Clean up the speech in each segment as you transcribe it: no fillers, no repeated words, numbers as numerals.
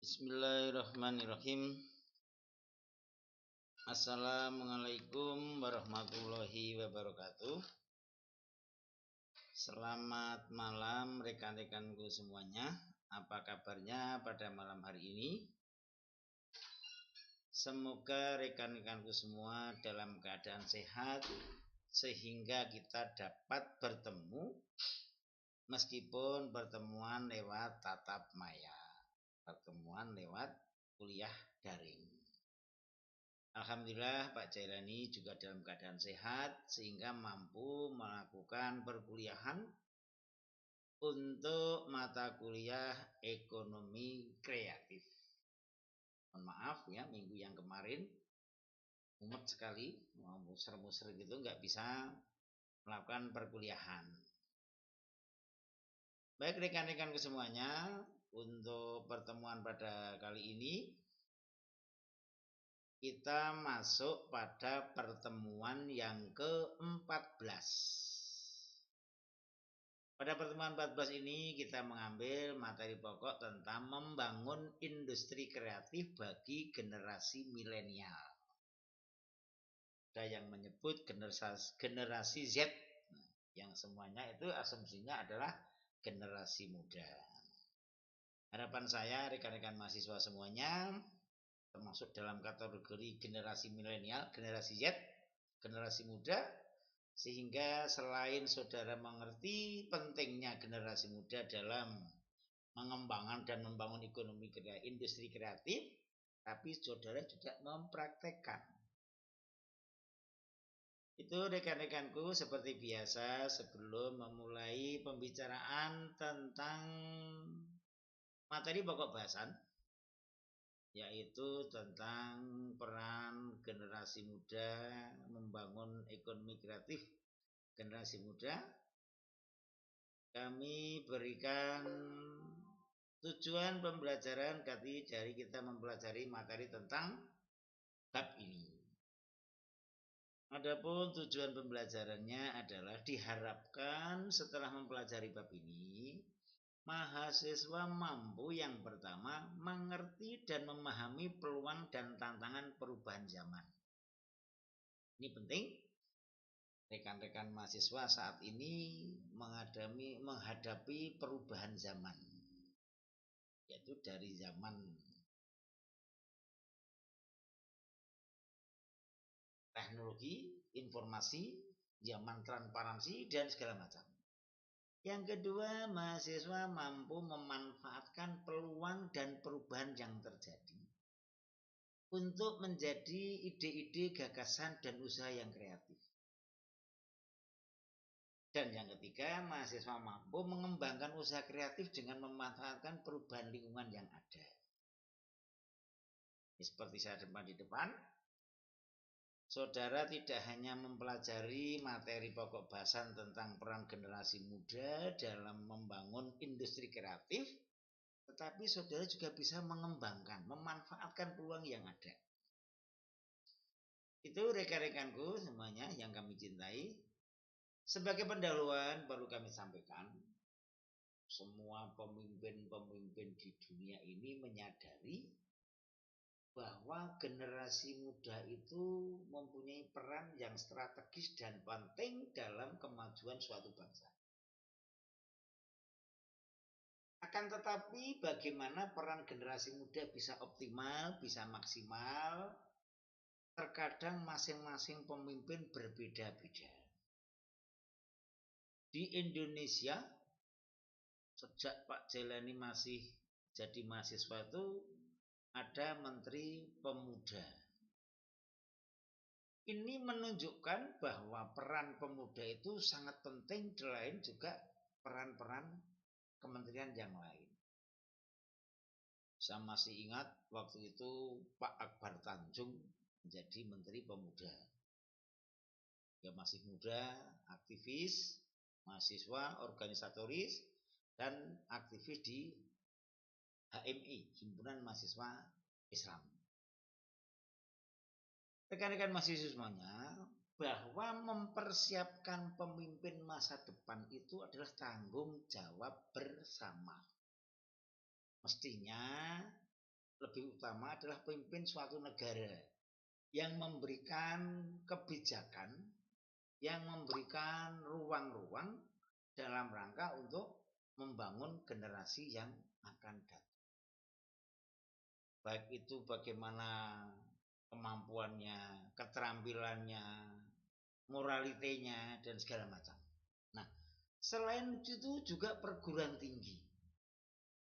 Bismillahirrahmanirrahim. Assalamualaikum warahmatullahi wabarakatuh. Selamat malam rekan-rekanku semuanya. Apa kabarnya pada malam hari ini? Semoga rekan-rekanku semua dalam keadaan sehat sehingga kita dapat bertemu meskipun pertemuan lewat tatap maya, pertemuan lewat kuliah daring. Alhamdulillah Pak Jailani juga dalam keadaan sehat sehingga mampu melakukan perkuliahan untuk mata kuliah ekonomi kreatif. Mohon maaf ya, minggu yang kemarin mumet sekali, mau muser-muser gitu nggak bisa melakukan perkuliahan. Baik rekan-rekanku semuanya, untuk pertemuan pada kali ini kita masuk pada pertemuan yang ke-14. Pada pertemuan 14 ini kita mengambil materi pokok tentang membangun industri kreatif bagi generasi milenial. Ada yang menyebut generasi Z, yang semuanya itu asumsinya adalah generasi muda. Harapan saya rekan-rekan mahasiswa semuanya termasuk dalam kategori generasi milenial, generasi Z, generasi muda, sehingga selain saudara mengerti pentingnya generasi muda dalam mengembangkan dan membangun ekonomi industri kreatif, tapi saudara juga mempraktekkan. Itu rekan-rekanku seperti biasa sebelum memulai pembicaraan tentang materi pokok bahasan, yaitu tentang peran generasi muda membangun ekonomi kreatif generasi muda. Kami berikan tujuan pembelajaran dari kita mempelajari materi tentang bab ini. Adapun tujuan pembelajarannya adalah diharapkan setelah mempelajari bab ini, mahasiswa mampu yang pertama mengerti dan memahami peluang dan tantangan perubahan zaman. Ini penting. Rekan-rekan mahasiswa saat ini menghadapi perubahan zaman, yaitu dari zaman teknologi, informasi, zaman transparansi dan segala macam. Yang kedua, mahasiswa mampu memanfaatkan peluang dan perubahan yang terjadi untuk menjadi ide-ide, gagasan, dan usaha yang kreatif. Dan yang ketiga, mahasiswa mampu mengembangkan usaha kreatif dengan memanfaatkan perubahan lingkungan yang ada. Seperti saya di depan, saudara tidak hanya mempelajari materi pokok bahasan tentang peran generasi muda dalam membangun industri kreatif, tetapi saudara juga bisa mengembangkan, memanfaatkan peluang yang ada. Itu rekan-rekanku semuanya yang kami cintai. Sebagai pendahuluan perlu kami sampaikan, semua pemimpin-pemimpin di dunia ini menyadari bahwa generasi muda itu mempunyai peran yang strategis dan penting dalam kemajuan suatu bangsa. Akan tetapi bagaimana peran generasi muda bisa optimal, bisa maksimal, terkadang masing-masing pemimpin berbeda-beda. Di Indonesia, sejak Pak Jailani masih jadi mahasiswa itu ada Menteri Pemuda. Ini menunjukkan bahwa peran pemuda itu sangat penting, selain juga peran-peran kementerian yang lain. Saya masih ingat waktu itu Pak Akbar Tanjung menjadi Menteri Pemuda. Dia masih muda, aktivis, mahasiswa, organisatoris, dan aktivis di HMI, Himpunan Mahasiswa Islam. Rekan-rekan mahasiswa semuanya, bahwa mempersiapkan pemimpin masa depan itu adalah tanggung jawab bersama. Mestinya lebih utama adalah pemimpin suatu negara yang memberikan kebijakan, yang memberikan ruang-ruang dalam rangka untuk membangun generasi yang akan datang. Baik itu bagaimana kemampuannya, keterampilannya, moralitenya, dan segala macam. Nah, selain itu juga perguruan tinggi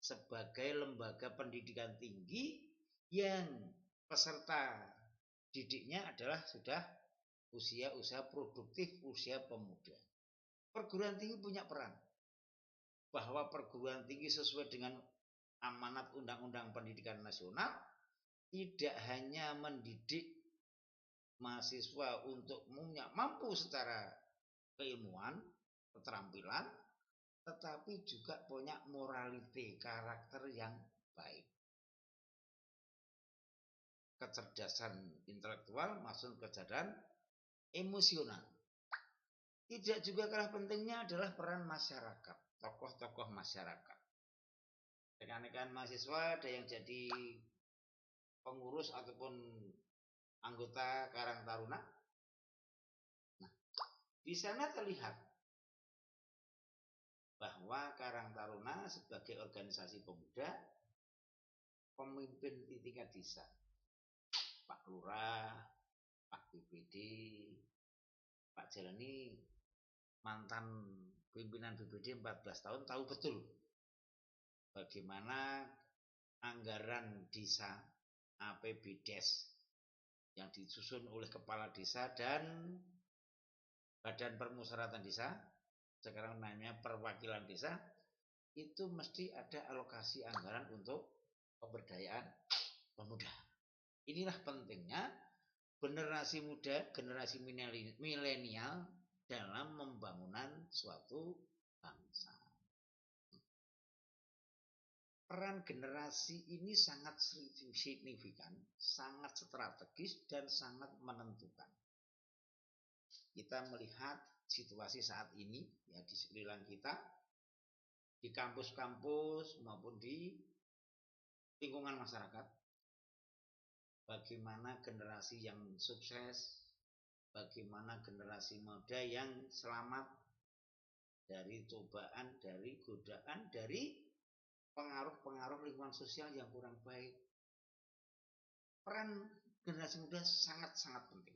sebagai lembaga pendidikan tinggi yang peserta didiknya adalah sudah usia produktif, usia pemuda. Perguruan tinggi punya peran, bahwa perguruan tinggi sesuai dengan amanat Undang-Undang Pendidikan Nasional tidak hanya mendidik mahasiswa untuk mampu secara keilmuan, keterampilan, tetapi juga punya morality, karakter yang baik, kecerdasan intelektual maupun kecerdasan emosional. Tidak juga kalah pentingnya adalah peran masyarakat, tokoh-tokoh masyarakat. Rekan-rekan mahasiswa ada yang jadi pengurus ataupun anggota Karang Taruna. Nah, di sana terlihat bahwa Karang Taruna sebagai organisasi pemuda, pemimpin di tingkat desa, Pak Lurah, Pak BPD, Pak Jalani, mantan pimpinan BPD 14 tahun, tahu betul bagaimana anggaran desa APBDes yang disusun oleh kepala desa dan badan permusyawaratan desa, sekarang namanya perwakilan desa, itu mesti ada alokasi anggaran untuk pemberdayaan pemuda. Inilah pentingnya generasi muda, generasi milenial dalam pembangunan suatu bangsa. Peran generasi ini sangat signifikan, sangat strategis, dan sangat menentukan. Kita melihat situasi saat ini ya di sekeliling kita, di kampus-kampus maupun di lingkungan masyarakat, bagaimana generasi yang sukses, bagaimana generasi muda yang selamat dari cobaan, dari godaan, dari pengaruh-pengaruh lingkungan sosial yang kurang baik. Peran generasi muda sangat-sangat penting,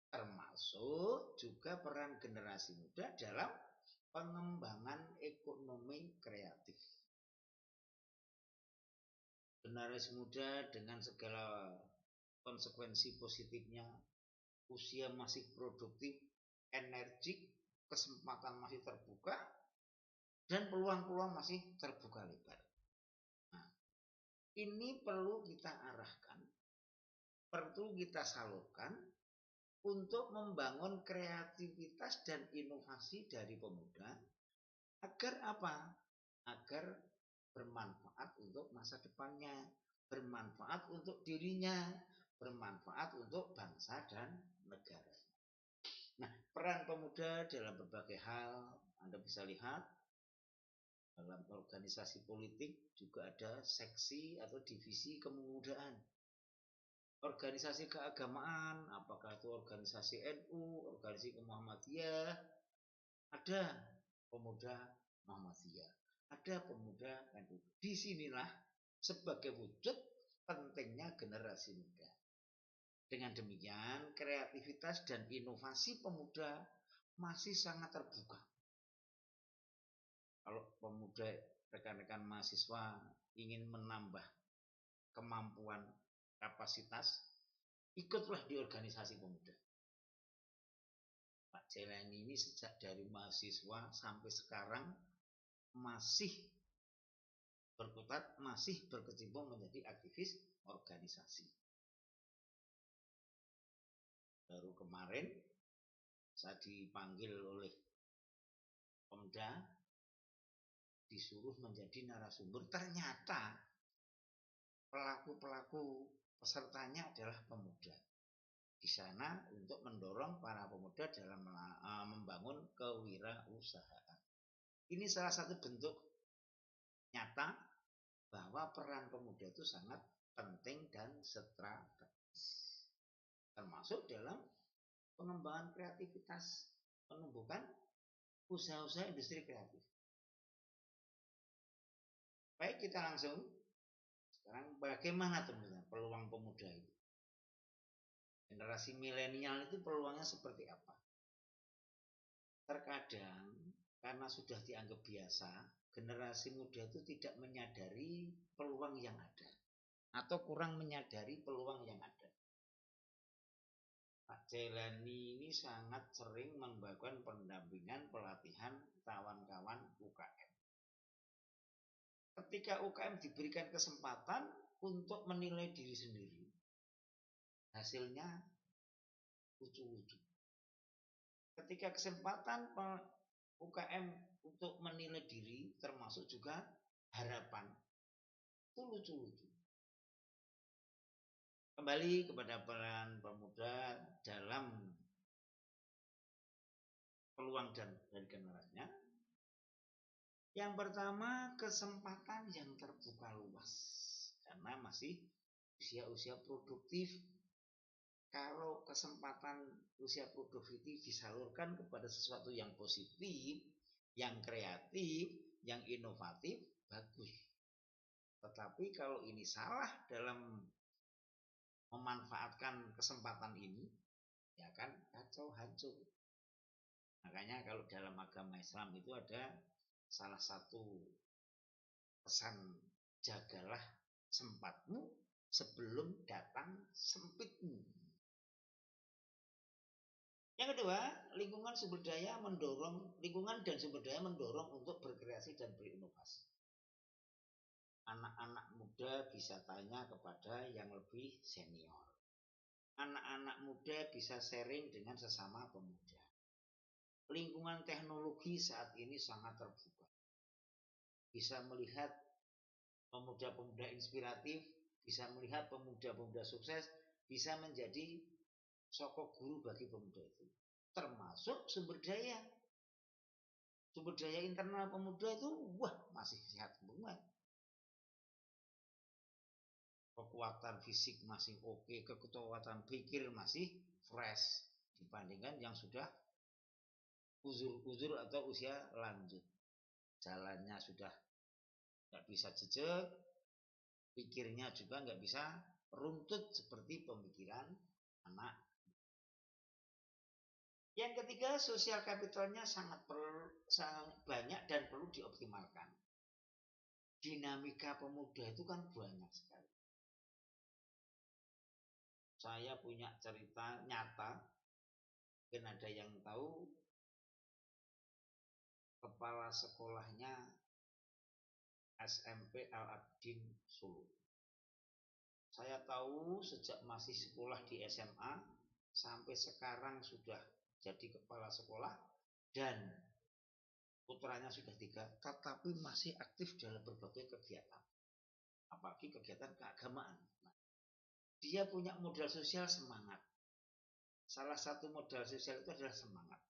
termasuk juga peran generasi muda dalam pengembangan ekonomi kreatif. Generasi muda dengan segala konsekuensi positifnya, usia masih produktif, energik, kesempatan masih terbuka, dan peluang-peluang masih terbuka lebar. Nah, ini perlu kita arahkan, perlu kita salurkan untuk membangun kreativitas dan inovasi dari pemuda, agar apa? Agar bermanfaat untuk masa depannya, bermanfaat untuk dirinya, bermanfaat untuk bangsa dan negara. Nah, peran pemuda dalam berbagai hal, Anda bisa lihat dalam organisasi politik juga ada seksi atau divisi kemudaan. Organisasi keagamaan, apakah itu organisasi NU, organisasi Muhammadiyah, ada pemuda Muhammadiyah, ada pemuda NU. Disinilah sebagai wujud pentingnya generasi muda. Dengan demikian, kreativitas dan inovasi pemuda masih sangat terbuka. Kalau pemuda, rekan-rekan mahasiswa ingin menambah kemampuan, kapasitas, ikutlah di organisasi pemuda. Pak Jelani ini sejak dari mahasiswa sampai sekarang masih berkutat, masih berkecimpung menjadi aktivis organisasi. Baru kemarin saat dipanggil oleh Pemda disuruh menjadi narasumber, ternyata pelaku-pelaku pesertanya adalah pemuda. Di sana untuk mendorong para pemuda dalam membangun kewirausahaan. Ini salah satu bentuk nyata bahwa peran pemuda itu sangat penting dan strategis, termasuk dalam pengembangan kreativitas, penumbuhan usaha-usaha industri kreatif. Baik, kita langsung sekarang bagaimana teman-teman peluang pemuda itu? Generasi milenial itu peluangnya seperti apa? Terkadang karena sudah dianggap biasa, generasi muda itu tidak menyadari peluang yang ada atau kurang menyadari peluang yang ada. Pak Jailani ini sangat sering membagikan pendampingan pelatihan kawan-kawan UKM. Ketika UKM diberikan kesempatan untuk menilai diri sendiri, hasilnya lucu-lucu. Ketika kesempatan UKM untuk menilai diri, termasuk juga harapan, itu lucu-lucu. Kembali kepada peran pemuda dalam peluang dan generasinya. Yang pertama, kesempatan yang terbuka luas, karena masih usia-usia produktif. Kalau kesempatan usia produktif disalurkan kepada sesuatu yang positif, yang kreatif, yang inovatif, bagus. Tetapi kalau ini salah dalam memanfaatkan kesempatan ini, ya kan kacau hancur. Makanya kalau dalam agama Islam itu ada salah satu pesan, jagalah sempatmu sebelum datang sempitmu. Yang kedua, lingkungan dan sumber daya mendorong untuk berkreasi dan berinovasi. Anak-anak muda bisa tanya kepada yang lebih senior. Anak-anak muda bisa sharing dengan sesama pemuda. Lingkungan teknologi saat ini sangat terbuka. Bisa melihat pemuda-pemuda inspiratif, bisa melihat pemuda-pemuda sukses, bisa menjadi sosok guru bagi pemuda itu. Termasuk sumber daya internal pemuda itu masih sehat semua. Kekuatan fisik masih oke, kekuatan pikir masih fresh dibandingkan yang sudah uzur atau usia lanjut. Jalannya sudah nggak bisa jejak, pikirnya juga nggak bisa runtut seperti pemikiran anak. Yang ketiga, sosial kapitalnya sangat banyak dan perlu dioptimalkan. Dinamika pemuda itu kan banyak sekali. Saya punya cerita nyata, mungkin ada yang tahu, kepala sekolahnya SMP Al-Abdin Solo. Saya tahu sejak masih sekolah di SMA sampai sekarang sudah jadi kepala sekolah dan putranya sudah 3, tetapi masih aktif dalam berbagai kegiatan, apalagi kegiatan keagamaan. Dia punya modal sosial semangat. Salah satu modal sosial itu adalah semangat.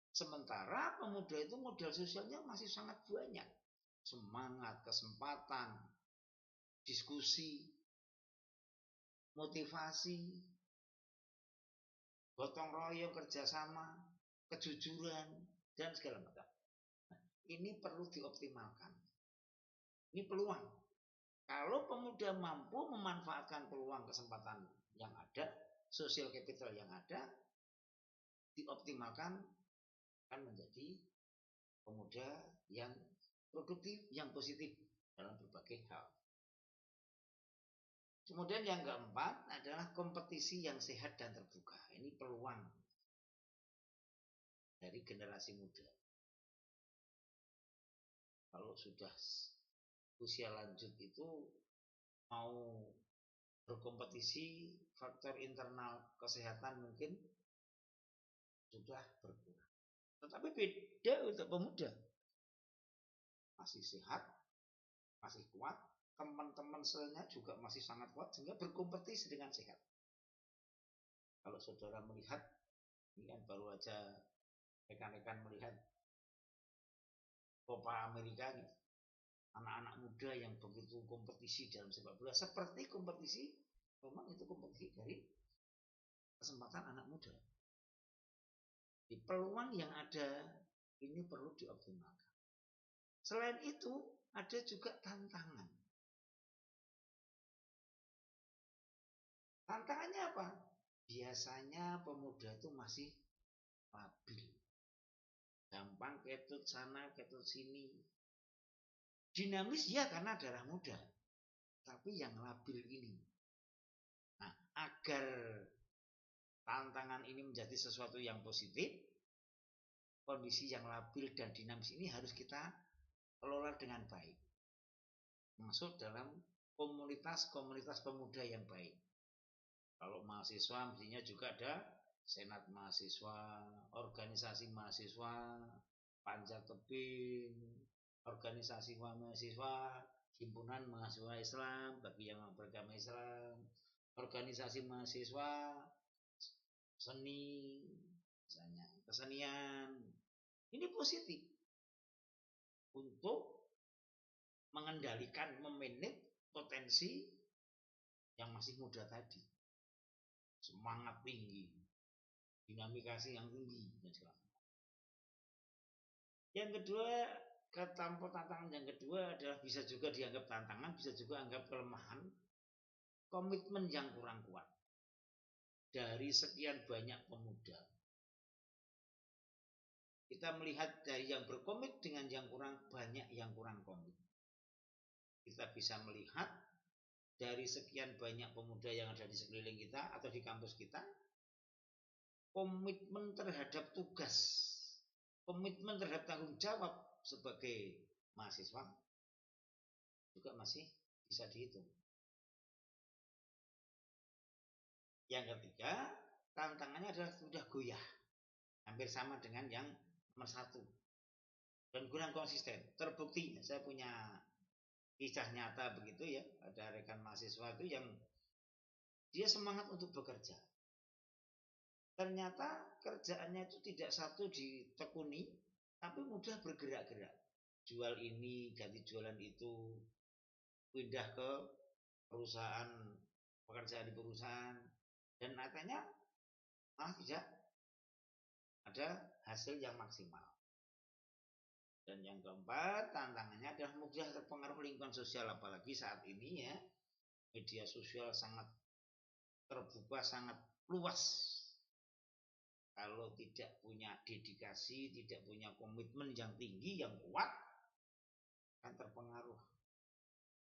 Sementara pemuda itu modal sosialnya masih sangat banyak. Semangat, kesempatan, diskusi, motivasi, gotong royong, kerjasama, kejujuran, dan segala macam. Ini perlu dioptimalkan. Ini peluang. Kalau pemuda mampu memanfaatkan peluang kesempatan yang ada, sosial capital yang ada, dioptimalkan, akan menjadi pemuda yang produktif, yang positif dalam berbagai hal. Kemudian yang keempat adalah kompetisi yang sehat dan terbuka. Ini peluang dari generasi muda. Kalau sudah usia lanjut itu mau berkompetisi, faktor internal kesehatan mungkin sudah berkurang. Tetapi beda untuk pemuda. Masih sehat, masih kuat, teman-teman selnya juga masih sangat kuat sehingga berkompetisi dengan sehat. Kalau saudara melihat, ini kan baru aja rekan-rekan melihat Copa Amerika, anak-anak muda yang begitu kompetisi dalam sepak bola, seperti kompetisi, memang itu kompetisi dari kesempatan anak muda. Di peluang yang ada ini perlu dioptimalkan. Selain itu ada juga tantangan. Tantangannya apa? Biasanya pemuda itu masih labil, gampang ketut sana ketut sini. Dinamis ya karena darah muda, tapi yang labil ini. Nah, agar tantangan ini menjadi sesuatu yang positif, kondisi yang labil dan dinamis ini harus kita kelola dengan baik. Masuk dalam komunitas-komunitas pemuda yang baik. Kalau mahasiswa mestinya juga ada senat mahasiswa, organisasi mahasiswa, panjat tebing, organisasi mahasiswa, himpunan mahasiswa Islam bagi yang beragama Islam, organisasi mahasiswa seni, misalnya kesenian. Ini positif untuk mengendalikan, memanage potensi yang masih muda tadi. Semangat tinggi, dinamikasi yang tinggi dan segala macam. Yang kedua, tantangan yang kedua adalah bisa juga dianggap tantangan, bisa juga anggap kelemahan, komitmen yang kurang kuat dari sekian banyak pemuda. Kita melihat dari yang berkomit dengan yang kurang banyak yang kurang komit. Kita bisa melihat dari sekian banyak pemuda yang ada di sekeliling kita atau di kampus kita, komitmen terhadap tugas, komitmen terhadap tanggung jawab sebagai mahasiswa juga masih bisa dihitung. Yang ketiga, tantangannya adalah sudah goyah, hampir sama dengan yang nomor 1, dan kurang konsisten. Terbukti, saya punya kisah nyata begitu ya, ada rekan mahasiswa itu yang dia semangat untuk bekerja. Ternyata kerjaannya itu tidak satu ditekuni, tapi mudah bergerak-gerak. Jual ini, ganti jualan itu, pindah ke perusahaan, pekerjaan di perusahaan, dan katanya malah tidak ada hasil yang maksimal. Dan yang keempat, tantangannya adalah mudah terpengaruh lingkungan sosial, apalagi saat ini ya, media sosial sangat terbuka, sangat luas. Kalau tidak punya dedikasi, tidak punya komitmen yang tinggi, yang kuat, akan terpengaruh.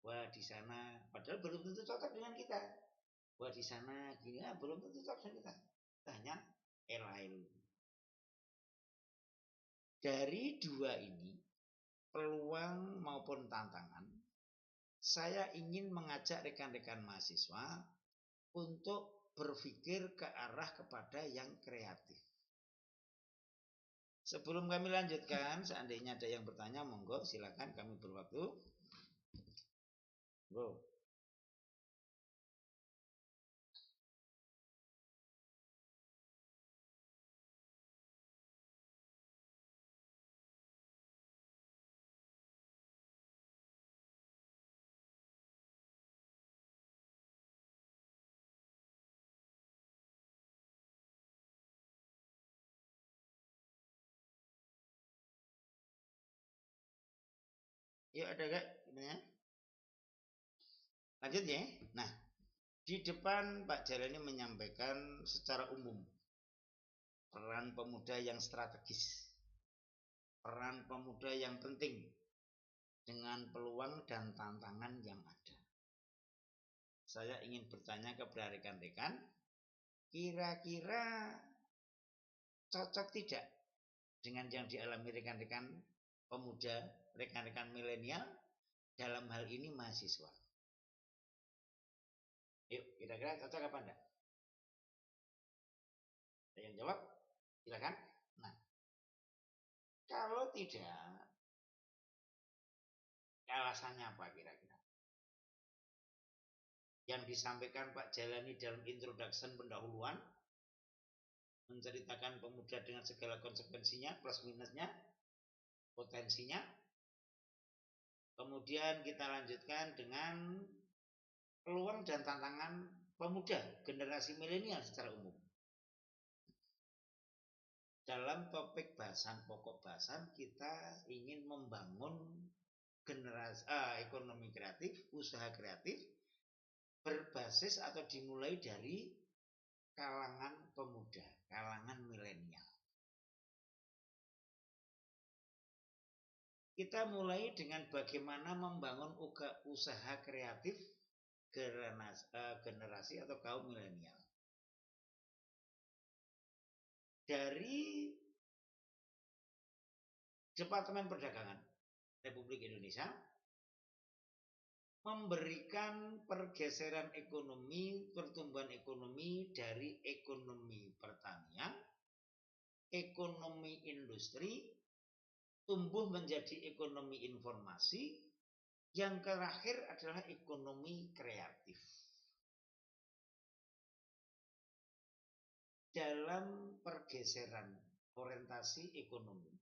Wah di sana, padahal belum tentu cocok dengan kita. Wah di sana gini, belum tentu cocok dengan kita. Kita hanya lain. Dari dua ini, peluang maupun tantangan, saya ingin mengajak rekan-rekan mahasiswa untuk berpikir ke arah kepada yang kreatif. Sebelum kami lanjutkan, seandainya ada yang bertanya, monggo silakan, kami berwaktu. Go. Yuk ada gak? Lanjut ya. Nah, di depan Pak Jalani menyampaikan secara umum peran pemuda yang strategis, peran pemuda yang penting dengan peluang dan tantangan yang ada. Saya ingin bertanya kepada rekan-rekan, kira-kira cocok tidak dengan yang dialami rekan-rekan pemuda, rekan-rekan milenial dalam hal ini mahasiswa? Yuk, kira-kira cocok apa enggak? Ada yang jawab? Silakan. Nah, kalau tidak, alasannya apa kira-kira? Yang disampaikan Pak Jalani dalam introduction pendahuluan, menceritakan pemuda dengan segala konsekuensinya, plus minusnya, potensinya, Kemudian kita lanjutkan dengan peluang dan tantangan pemuda generasi milenial secara umum. Dalam topik bahasan pokok bahasan kita ingin membangun generasi ekonomi kreatif, usaha kreatif berbasis atau dimulai dari kalangan pemuda, kalangan milenial. Kita mulai dengan bagaimana membangun usaha kreatif generasi atau kaum milenial. Dari Departemen Perdagangan Republik Indonesia memberikan pergeseran ekonomi, pertumbuhan ekonomi dari ekonomi pertanian, ekonomi industri, tumbuh menjadi ekonomi informasi, yang terakhir adalah ekonomi kreatif. Dalam pergeseran orientasi ekonomi,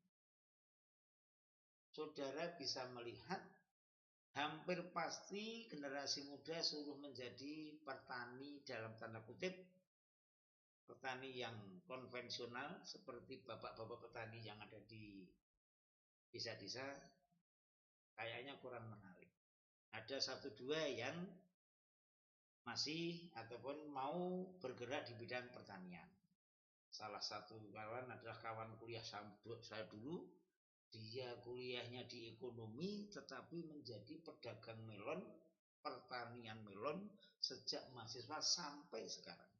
saudara bisa melihat hampir pasti generasi muda suruh menjadi petani dalam tanda kutip, petani yang konvensional seperti bapak-bapak petani yang ada di desa-desa, kayaknya kurang menarik. Ada satu dua yang masih ataupun mau bergerak di bidang pertanian. Salah satu kawan adalah kawan kuliah saya dulu. Dia kuliahnya di ekonomi tetapi menjadi pedagang melon, pertanian melon sejak mahasiswa sampai sekarang.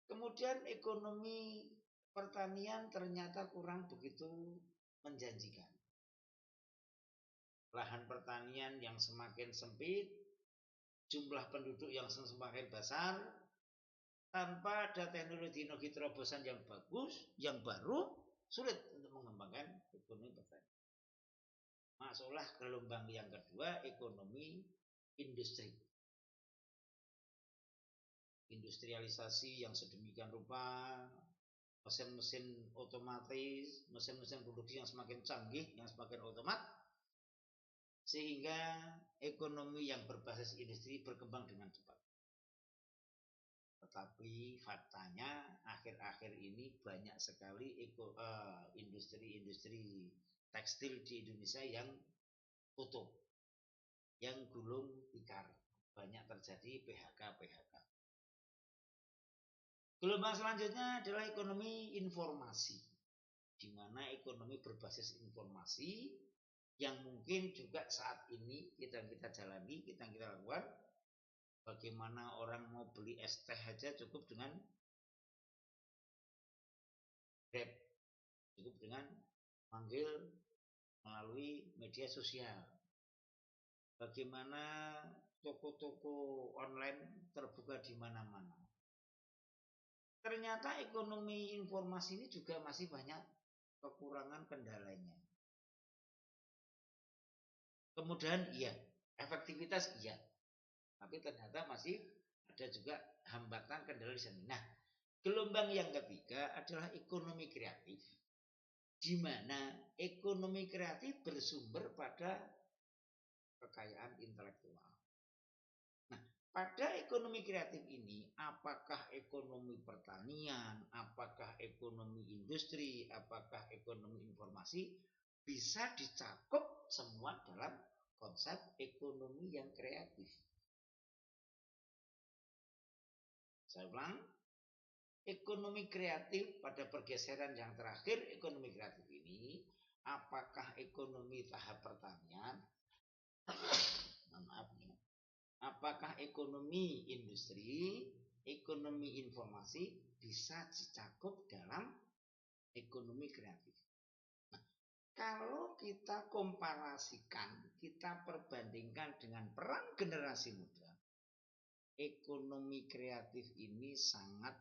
Kemudian ekonomi pertanian ternyata kurang begitu menjanjikan. Lahan pertanian yang semakin sempit, jumlah penduduk yang semakin besar, tanpa ada teknologi terobosan yang bagus, yang baru, sulit untuk mengembangkan ekonomi pertanian. Masuklah gelombang yang kedua, ekonomi industri. Industrialisasi yang sedemikian rupa, mesin-mesin otomatis, mesin-mesin produksi yang semakin canggih, yang semakin otomat, sehingga ekonomi yang berbasis industri berkembang dengan cepat. Tetapi faktanya akhir-akhir ini banyak sekali industri-industri tekstil di Indonesia yang tutup, yang gulung tikar, banyak terjadi PHK. Gelombang selanjutnya adalah ekonomi informasi, di mana ekonomi berbasis informasi yang mungkin juga saat ini kita jalani, kita lakukan. Bagaimana orang mau beli es teh aja cukup dengan Grab, cukup dengan manggil melalui media sosial. Bagaimana toko-toko online terbuka di mana-mana. Ternyata ekonomi informasi ini juga masih banyak kekurangan kendalanya. Kemudian iya, efektivitas iya. Tapi ternyata masih ada juga hambatan kendala di sana. Nah, gelombang yang ketiga adalah ekonomi kreatif, di mana ekonomi kreatif bersumber pada kekayaan intelektual. Nah, pada ekonomi kreatif ini, apakah ekonomi pertanian, apakah ekonomi industri, apakah ekonomi informasi, bisa dicakup semua dalam konsep ekonomi yang kreatif. Saya ulang, ekonomi kreatif pada pergeseran yang terakhir, ekonomi kreatif ini, apakah ekonomi tahap pertanian, apakah ekonomi industri, ekonomi informasi, bisa dicakup dalam ekonomi kreatif. Nah, kalau kita komparasikan, kita perbandingkan dengan peran generasi muda, ekonomi kreatif ini sangat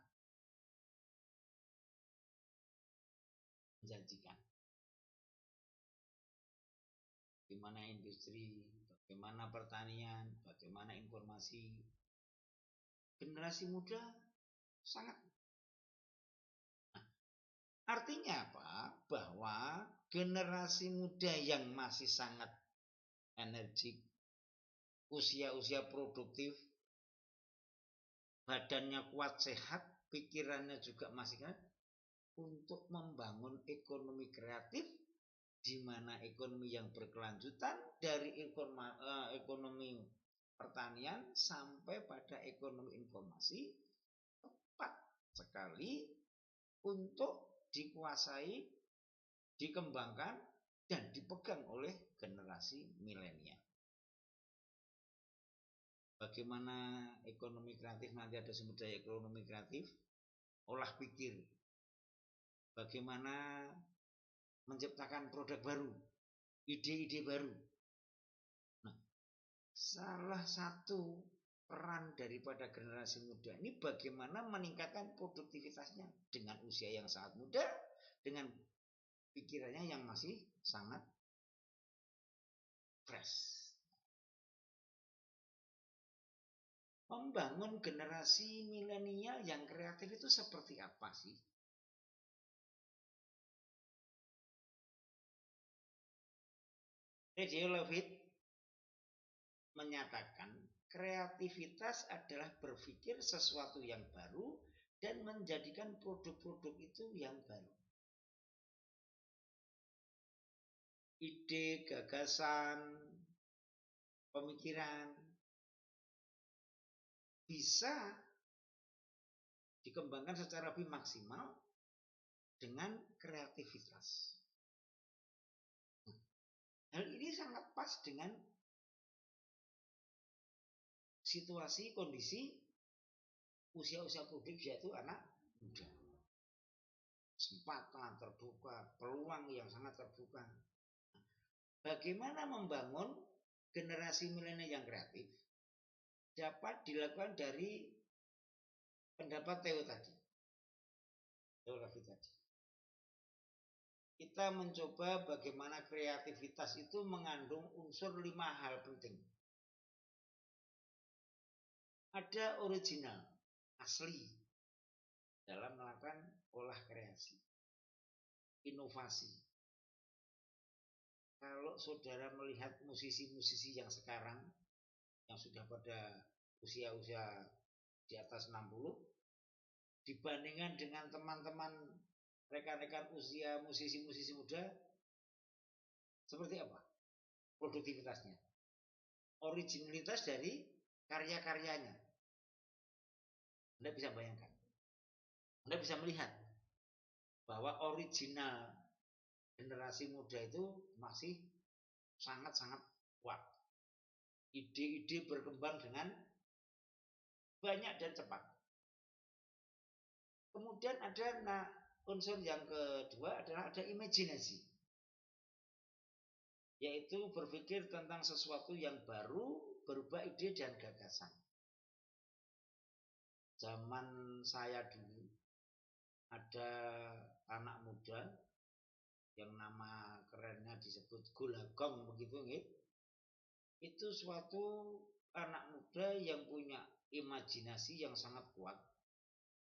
menjanjikan. Bagaimana industri, bagaimana pertanian, bagaimana informasi. Generasi muda sangat. Nah, Artinya apa? Bahwa generasi muda yang masih sangat energik, usia-usia produktif, badannya kuat sehat, pikirannya juga masih kan untuk membangun ekonomi kreatif, di mana ekonomi yang berkelanjutan dari ekonomi pertanian sampai pada ekonomi informasi, tepat sekali untuk dikuasai, dikembangkan, dan dipegang oleh generasi milenial. Bagaimana ekonomi kreatif, nanti ada sumber daya ekonomi kreatif, olah pikir, bagaimana menciptakan produk baru, ide-ide baru. Nah, salah satu peran daripada generasi muda ini bagaimana meningkatkan produktivitasnya dengan usia yang sangat muda, dengan pikirannya yang masih sangat fresh. Membangun generasi milenial yang kreatif itu seperti apa sih? Radio Lovett menyatakan kreativitas adalah berpikir sesuatu yang baru dan menjadikan produk-produk itu yang baru. Ide, gagasan, pemikiran bisa dikembangkan secara lebih maksimal dengan kreativitas. Hal ini sangat pas dengan situasi kondisi usia-usia produktif, yaitu anak muda. Kesempatan terbuka, peluang yang sangat terbuka. Bagaimana membangun generasi milenial yang kreatif dapat dilakukan dari pendapat Theo tadi. Kita mencoba bagaimana kreativitas itu mengandung unsur 5 hal penting. Ada original, asli dalam melakukan olah kreasi, inovasi. Kalau saudara melihat musisi-musisi yang sekarang yang sudah pada usia-usia di atas 60 dibandingkan dengan teman-teman rekan-rekan usia musisi-musisi muda, seperti apa produktivitasnya, originalitas dari karya-karyanya? Anda bisa bayangkan, Anda bisa melihat bahwa original generasi muda itu masih sangat-sangat kuat. Ide-ide berkembang dengan banyak dan cepat. Kemudian ada unsur yang kedua adalah ada imajinasi, yaitu berpikir tentang sesuatu yang baru berupa ide dan gagasan. Zaman saya dulu ada anak muda yang nama kerennya disebut Gulagong begitu nggih. Itu suatu anak muda yang punya imajinasi yang sangat kuat,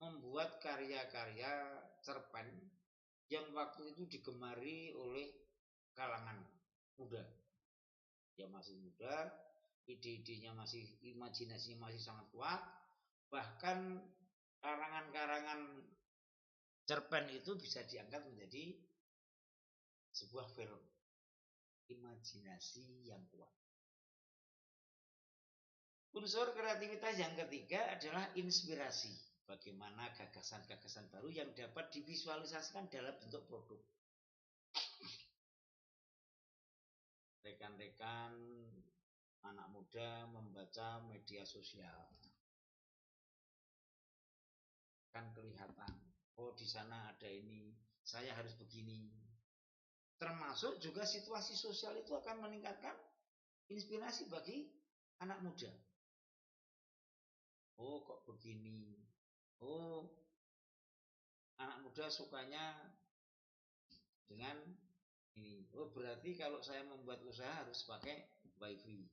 membuat karya-karya cerpen yang waktu itu digemari oleh kalangan muda. Dia masih muda, ide-idenya masih, imajinasinya masih sangat kuat. Bahkan karangan-karangan cerpen itu bisa diangkat menjadi sebuah film. Imajinasi yang kuat. Unsur kreativitas yang ketiga adalah inspirasi. Bagaimana gagasan-gagasan baru yang dapat divisualisasikan dalam bentuk produk. Rekan-rekan anak muda membaca media sosial, kan kelihatan, oh di sana ada ini, saya harus begini. Termasuk juga situasi sosial itu akan meningkatkan inspirasi bagi anak muda. Oh kok begini, oh anak muda sukanya dengan ini, oh berarti kalau saya membuat usaha harus pakai wifi,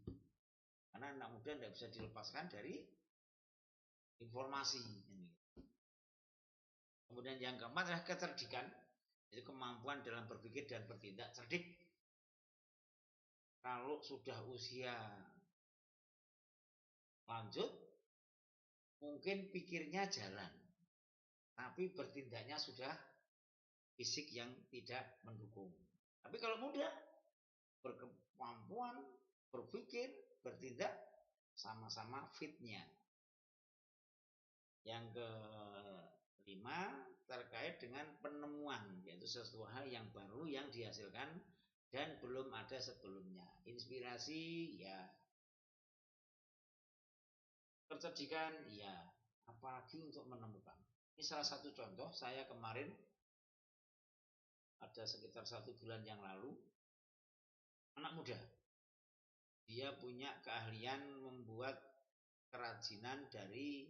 karena anak muda tidak bisa dilepaskan dari informasi ini. Kemudian yang keempat adalah kecerdikan. Itu kemampuan dalam berpikir dan bertindak cerdik. Kalau sudah usia lanjut, mungkin pikirnya jalan, tapi bertindaknya sudah fisik yang tidak mendukung. Tapi kalau muda, berkemampuan berpikir, bertindak, sama-sama fitnya. Yang kelima terkait dengan penemuan, yaitu sesuatu hal yang baru yang dihasilkan dan belum ada sebelumnya. Inspirasi, ya. Kecerdikan, ya. Apalagi untuk menemukan. Ini salah satu contoh, saya kemarin ada sekitar 1 bulan yang lalu, anak muda, dia punya keahlian membuat kerajinan dari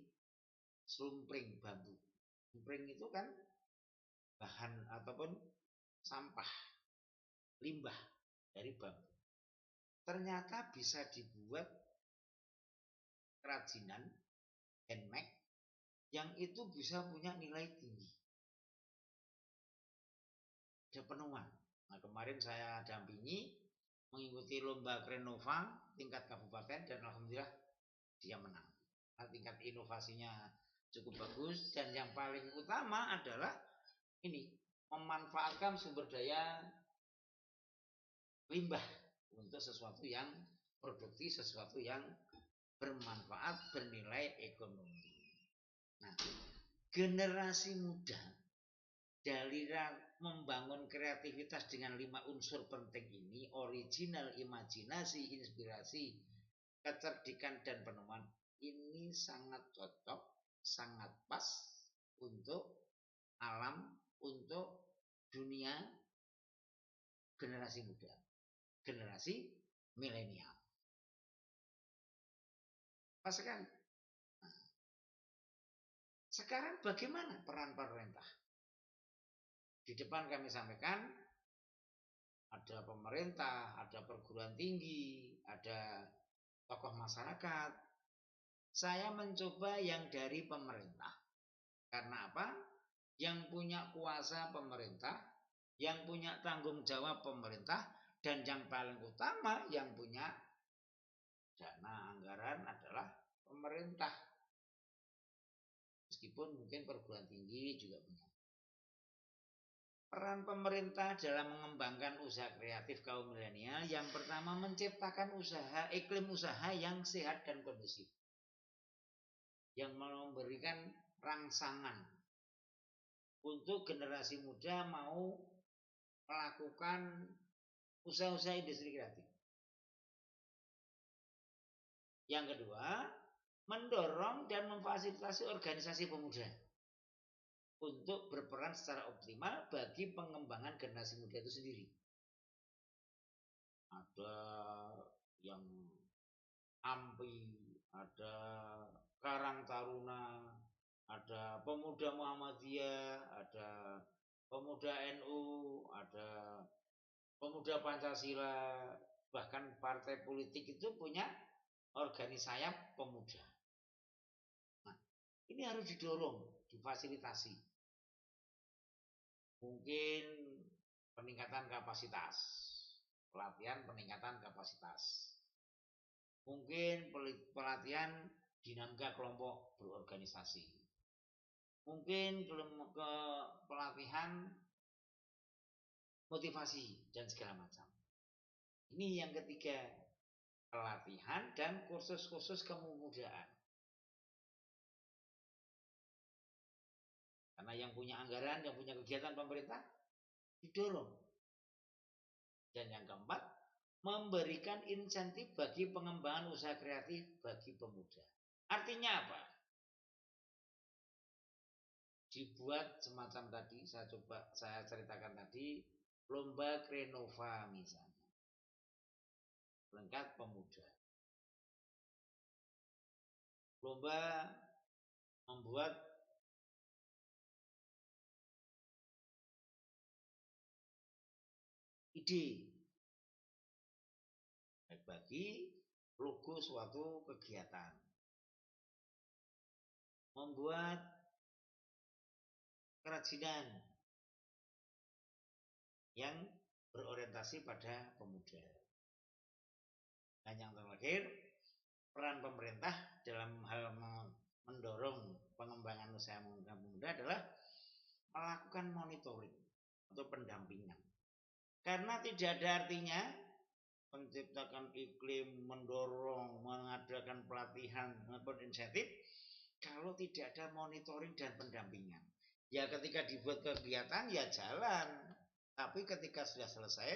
slumpring bambu. Slumpring itu kan bahan ataupun sampah, limbah dari bambu. Ternyata bisa dibuat kerajinan handmade yang itu bisa punya nilai tinggi. Ada penemuan. Nah, kemarin saya dampingi mengikuti lomba Krenova tingkat kabupaten dan alhamdulillah dia menang. Nah, tingkat inovasinya cukup bagus dan yang paling utama adalah ini, memanfaatkan sumber daya limbah untuk sesuatu yang produktif, sesuatu yang bermanfaat, bernilai ekonomi. Nah, generasi muda dari membangun kreativitas dengan 5 unsur penting ini, original, imajinasi, inspirasi, kecerdikan, dan penemuan, ini sangat cocok, sangat pas untuk alam, untuk dunia generasi muda, generasi milenial. Pas sekali. Nah, sekarang bagaimana peran pemerintah? Di depan kami sampaikan ada pemerintah, ada perguruan tinggi, ada tokoh masyarakat. Saya mencoba yang dari pemerintah. Karena apa? Yang punya kuasa pemerintah, yang punya tanggung jawab pemerintah, dan yang paling utama yang punya dana anggaran adalah pemerintah. Meskipun mungkin perguruan tinggi juga punya. Peran pemerintah dalam mengembangkan usaha kreatif kaum milenial, yang pertama menciptakan iklim usaha yang sehat dan kondusif, yang memberikan rangsangan untuk generasi muda mau melakukan usaha-usaha industri kreatif. Yang kedua, mendorong dan memfasilitasi organisasi pemuda untuk berperan secara optimal bagi pengembangan generasi muda itu sendiri. Ada yang AMPI, ada Karang Taruna, ada Pemuda Muhammadiyah, ada Pemuda NU, ada Pemuda Pancasila, bahkan partai politik itu punya organisasi pemuda. Nah, ini harus didorong, difasilitasi. Mungkin peningkatan kapasitas, pelatihan peningkatan kapasitas. Mungkin pelatihan dinamika kelompok berorganisasi. Mungkin ke pelatihan motivasi dan segala macam. Ini yang ketiga, pelatihan dan kursus-kursus kemudaan. Karena yang punya anggaran, yang punya kegiatan pemerintah didorong. Dan yang keempat, memberikan insentif bagi pengembangan usaha kreatif bagi pemuda. Artinya apa? Dibuat semacam tadi, saya ceritakan tadi, lomba Krenova misalnya. Lengkap pemuda. Lomba membuat ide bagi logo suatu kegiatan, membuat kerajinan, yang berorientasi pada pemuda. Dan yang terakhir, peran pemerintah dalam hal mendorong pengembangan usaha pemuda adalah melakukan monitoring atau pendampingan. Karena tidak ada artinya menciptakan iklim, mendorong, mengadakan pelatihan maupun insentif kalau tidak ada monitoring dan pendampingan. Ya ketika dibuat kegiatan ya jalan, tapi ketika sudah selesai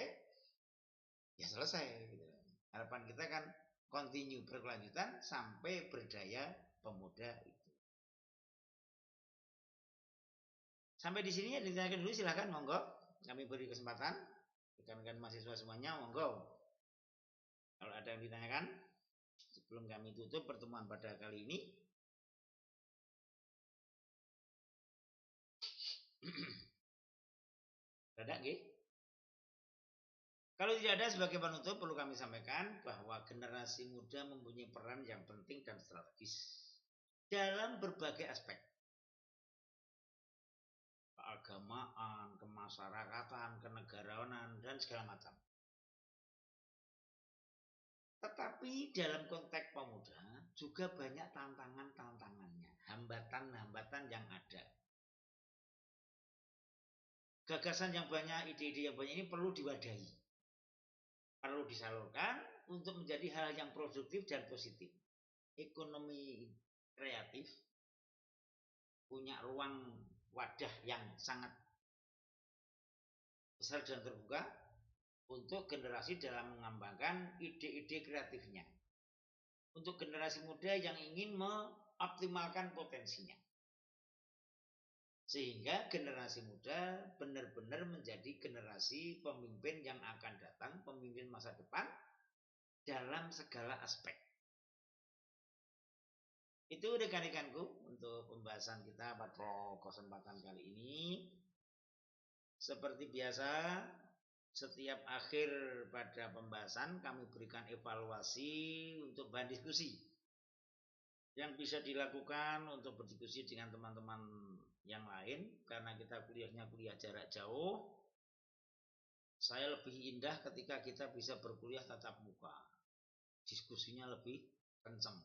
ya selesai gitu. Harapan kita kan continue berkelanjutan sampai berdaya pemuda itu. Sampai di sini ya ditanyakan dulu, silahkan monggo. Kami beri kesempatan rekan-rekan mahasiswa semuanya, monggo. Kalau ada yang ditanyakan sebelum kami tutup pertemuan pada kali ini. Ada nggih? Kalau tidak ada, sebagai penutup perlu kami sampaikan bahwa generasi muda mempunyai peran yang penting dan strategis dalam berbagai aspek. Keagamaan, kemasyarakatan, kenegarawanan, dan segala macam. Tetapi dalam konteks pemuda juga banyak tantangan-tantangannya, hambatan-hambatan yang ada. Gagasan yang banyak, ide-ide yang banyak ini perlu diwadahi, perlu disalurkan untuk menjadi hal yang produktif dan positif. Ekonomi kreatif punya ruang wadah yang sangat besar dan terbuka untuk generasi dalam mengembangkan ide-ide kreatifnya. Untuk generasi muda yang ingin mengoptimalkan potensinya. Sehingga generasi muda benar-benar menjadi generasi pemimpin yang akan datang, pemimpin masa depan dalam segala aspek. Itu rekan-rekanku untuk pembahasan kita pada kesempatan kali ini. Seperti biasa, setiap akhir pada pembahasan kami berikan evaluasi untuk bahan diskusi yang bisa dilakukan untuk berdiskusi dengan teman-teman yang lain. Karena kita kuliahnya kuliah jarak jauh, saya lebih indah ketika kita bisa berkuliah tatap muka, diskusinya lebih kencang,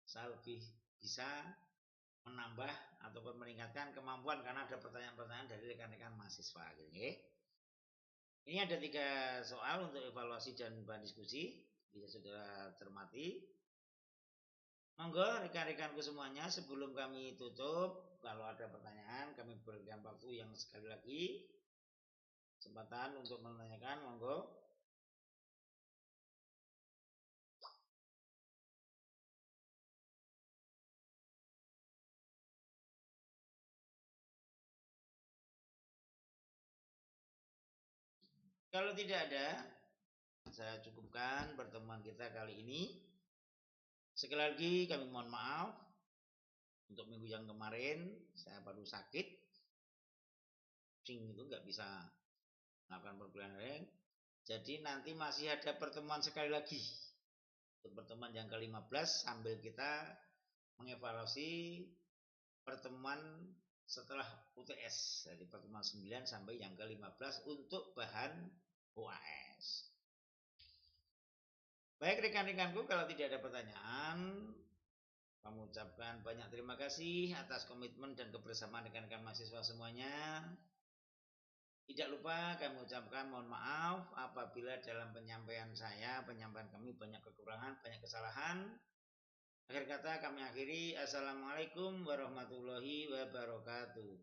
saya lebih bisa menambah ataupun meningkatkan kemampuan karena ada pertanyaan-pertanyaan dari rekan-rekan mahasiswa. Ini ada 3 soal untuk evaluasi dan bahan diskusi, bisa saudara cermati. Monggo rekan-rekanku semuanya, sebelum kami tutup, kalau ada pertanyaan kami berikan waktu yang sekali lagi kesempatan untuk menanyakan, monggo. Kalau tidak ada, saya cukupkan pertemuan kita kali ini. Sekali lagi kami mohon maaf untuk minggu yang kemarin saya baru sakit, itu nggak bisa melakukan perkuliahan lain. Jadi nanti masih ada pertemuan sekali lagi untuk pertemuan yang ke-15 sambil kita mengevaluasi pertemuan setelah UTS dari pertemuan 9 sampai yang ke-15 untuk bahan UAS. Baik rekan-rekanku, kalau tidak ada pertanyaan, kami ucapkan banyak terima kasih atas komitmen dan kebersamaan rekan-rekan mahasiswa semuanya. Tidak lupa kami ucapkan mohon maaf apabila dalam penyampaian kami banyak kekurangan, banyak kesalahan. Akhir kata kami akhiri, assalamualaikum warahmatullahi wabarakatuh.